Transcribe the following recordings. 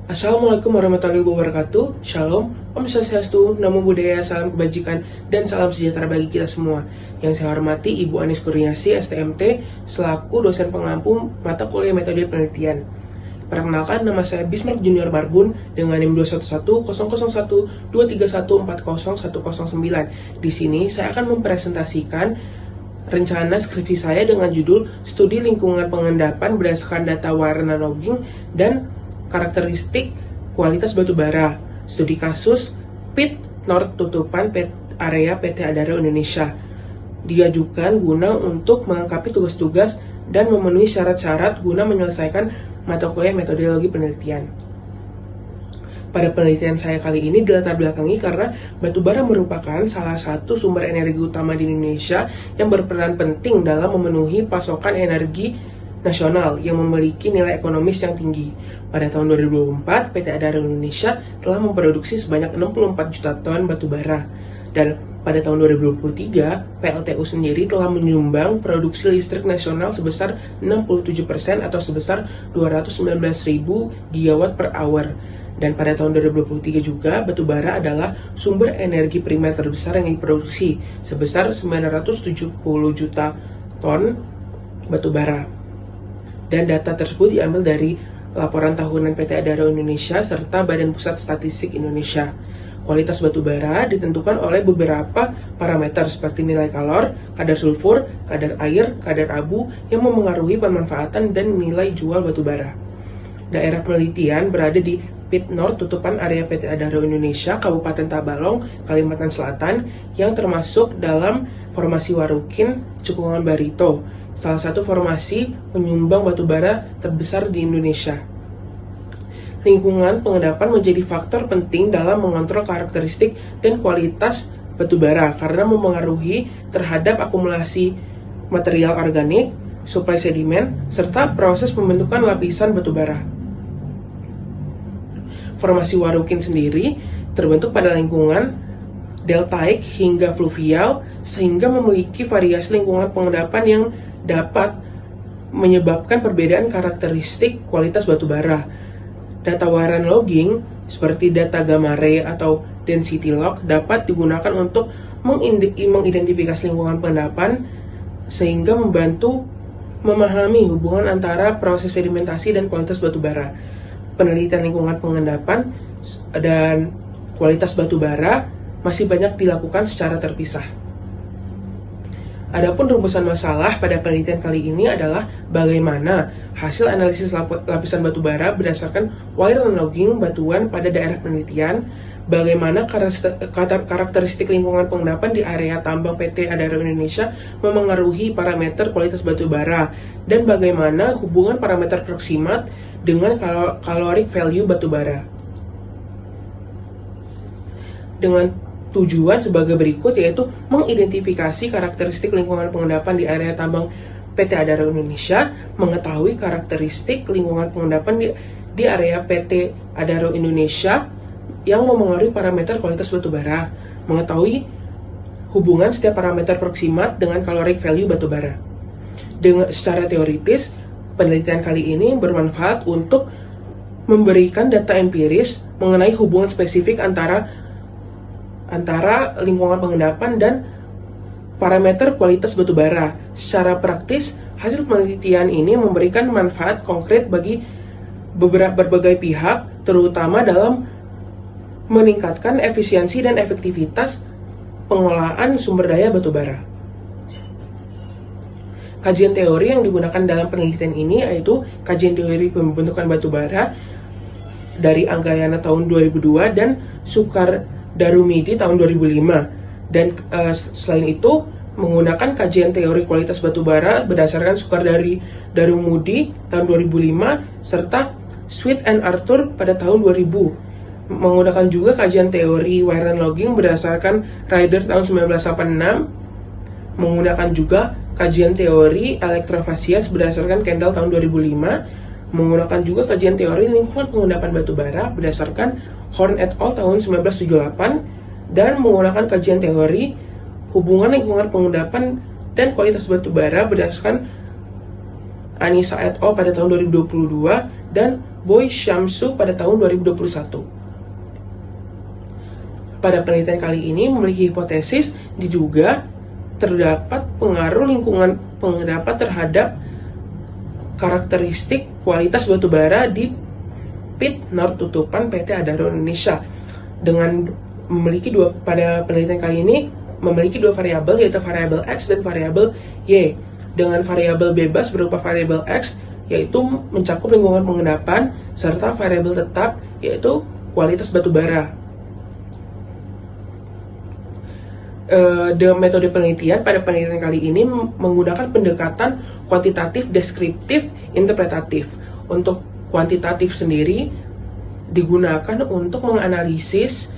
Assalamualaikum warahmatullahi wabarakatuh. Shalom, Om Swastiastu, Namo Buddhaya, salam kebajikan, dan salam sejahtera bagi kita semua. Yang saya hormati Ibu Anis Kurniasi, STMT, selaku dosen pengampu mata kuliah metode penelitian. Perkenalkan, nama saya Bismarck Junior Marbun dengan NIM 211000123140109. Di sini saya akan mempresentasikan rencana skripsi saya dengan judul Studi Lingkungan Pengendapan berdasarkan data warna logging dan karakteristik kualitas batu bara. Studi kasus pit North tutupan area PT Adaro Indonesia. Diajukan guna untuk melengkapi tugas-tugas dan memenuhi syarat-syarat guna menyelesaikan mata kuliah metodologi penelitian. Pada penelitian saya kali ini dilatar belakangi karena batu bara merupakan salah satu sumber energi utama di Indonesia yang berperan penting dalam memenuhi pasokan energi nasional yang memiliki nilai ekonomis yang tinggi. Pada tahun 2024, PT Adaro Indonesia telah memproduksi sebanyak 64 juta ton batu bara. Dan pada tahun 2023, PLTU sendiri telah menyumbang produksi listrik nasional sebesar 67% atau sebesar 219.000 gigawatt per hour. Dan pada tahun 2023 juga, batu bara adalah sumber energi primer terbesar yang diproduksi sebesar 970 juta ton batu bara. Dan data tersebut diambil dari laporan tahunan PT Adaro Indonesia serta Badan Pusat Statistik Indonesia. Kualitas batu bara ditentukan oleh beberapa parameter seperti nilai kalor, kadar sulfur, kadar air, kadar abu yang memengaruhi pemanfaatan dan nilai jual batu bara. Daerah penelitian berada di Pit North tutupan area PT Adaro Indonesia, Kabupaten Tabalong, Kalimantan Selatan yang termasuk dalam formasi Warukin, Cekungan Barito, salah satu formasi penyumbang batu bara terbesar di Indonesia. Lingkungan pengendapan menjadi faktor penting dalam mengontrol karakteristik dan kualitas batu bara karena memengaruhi terhadap akumulasi material organik, suplai sedimen, serta proses pembentukan lapisan batu bara. Formasi Warukin sendiri terbentuk pada lingkungan deltaik hingga fluvial sehingga memiliki variasi lingkungan pengendapan yang dapat menyebabkan perbedaan karakteristik kualitas batu bara. Data waran logging seperti data gamma ray atau density log dapat digunakan untuk mengidentifikasi lingkungan pengendapan sehingga membantu memahami hubungan antara proses sedimentasi dan kualitas batu bara. Penelitian lingkungan pengendapan dan kualitas batu bara masih banyak dilakukan secara terpisah. Adapun rumusan masalah pada penelitian kali ini adalah bagaimana hasil analisis lapisan batu bara berdasarkan wireline logging batuan pada daerah penelitian, bagaimana karakteristik lingkungan pengendapan di area tambang PT Adaro Indonesia memengaruhi parameter kualitas batu bara, dan bagaimana hubungan parameter proximat dengan caloric value batu bara. Dengan tujuan sebagai berikut, yaitu mengidentifikasi karakteristik lingkungan pengendapan di area tambang PT Adaro Indonesia, mengetahui karakteristik lingkungan pengendapan di area PT Adaro Indonesia yang memengaruhi parameter kualitas batu bara, mengetahui hubungan setiap parameter proximat dengan caloric value batu bara. Secara teoritis, penelitian kali ini bermanfaat untuk memberikan data empiris mengenai hubungan spesifik antara lingkungan pengendapan dan parameter kualitas batu bara. Secara praktis, hasil penelitian ini memberikan manfaat konkret bagi berbagai pihak, terutama dalam meningkatkan efisiensi dan efektivitas pengelolaan sumber daya batu bara. Kajian teori yang digunakan dalam penelitian ini yaitu kajian teori pembentukan batu bara dari Anggayana tahun 2002 dan Sukar-Darumidi tahun 2005. Dan selain itu menggunakan kajian teori kualitas batu bara berdasarkan Sukar-Darumudi tahun 2005 serta Sweet and Arthur pada tahun 2000. Menggunakan juga kajian teori wireline logging berdasarkan Ryder tahun 1986. Menggunakan juga kajian teori elektrofasias berdasarkan Kendall tahun 2005, menggunakan juga kajian teori lingkungan pengendapan batu bara berdasarkan Horn et al. Tahun 1978, dan menggunakan kajian teori hubungan lingkungan pengendapan dan kualitas batu bara berdasarkan Anissa et al. Pada tahun 2022, dan Boy Shamsu pada tahun 2021. Pada penelitian kali ini memiliki hipotesis diduga terdapat pengaruh lingkungan pengendapan terhadap karakteristik kualitas batubara di pit Nor tutupan PT Adaro Indonesia dengan memiliki pada penelitian kali ini memiliki dua variabel, yaitu variabel X dan variabel Y. Dengan variabel bebas berupa variabel X yaitu mencakup lingkungan pengendapan serta variabel tetap yaitu kualitas batubara. Dalam metode penelitian pada penelitian kali ini menggunakan pendekatan kuantitatif, deskriptif, interpretatif. Untuk kuantitatif sendiri digunakan untuk menganalisis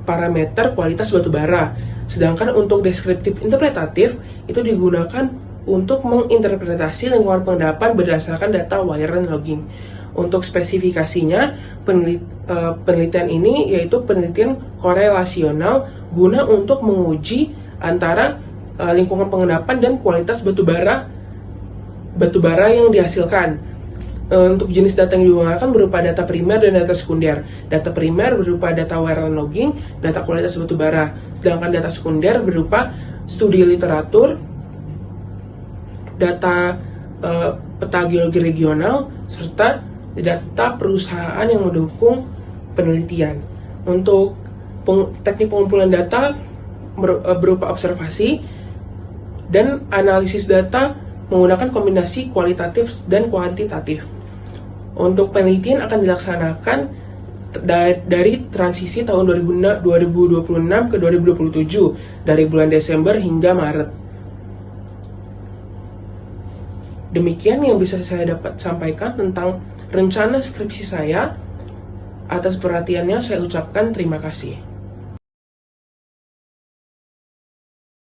parameter kualitas batubara, sedangkan untuk deskriptif interpretatif itu digunakan untuk menginterpretasi lingkungan pengendapan berdasarkan data wireline logging. Untuk spesifikasinya, penelitian ini yaitu penelitian korelasional guna untuk menguji antara lingkungan pengendapan dan kualitas batubara yang dihasilkan. Untuk jenis data yang digunakan berupa data primer dan data sekunder. Data primer berupa data wireline logging, data kualitas batubara, sedangkan data sekunder berupa studi literatur, data peta geologi regional, serta data perusahaan yang mendukung penelitian. Untuk teknik pengumpulan data berupa observasi dan analisis data menggunakan kombinasi kualitatif dan kuantitatif. Untuk penelitian akan dilaksanakan dari transisi tahun 2026 ke 2027 dari bulan Desember hingga Maret. Demikian yang bisa saya dapat sampaikan tentang rencana skripsi saya. Atas perhatiannya saya ucapkan terima kasih.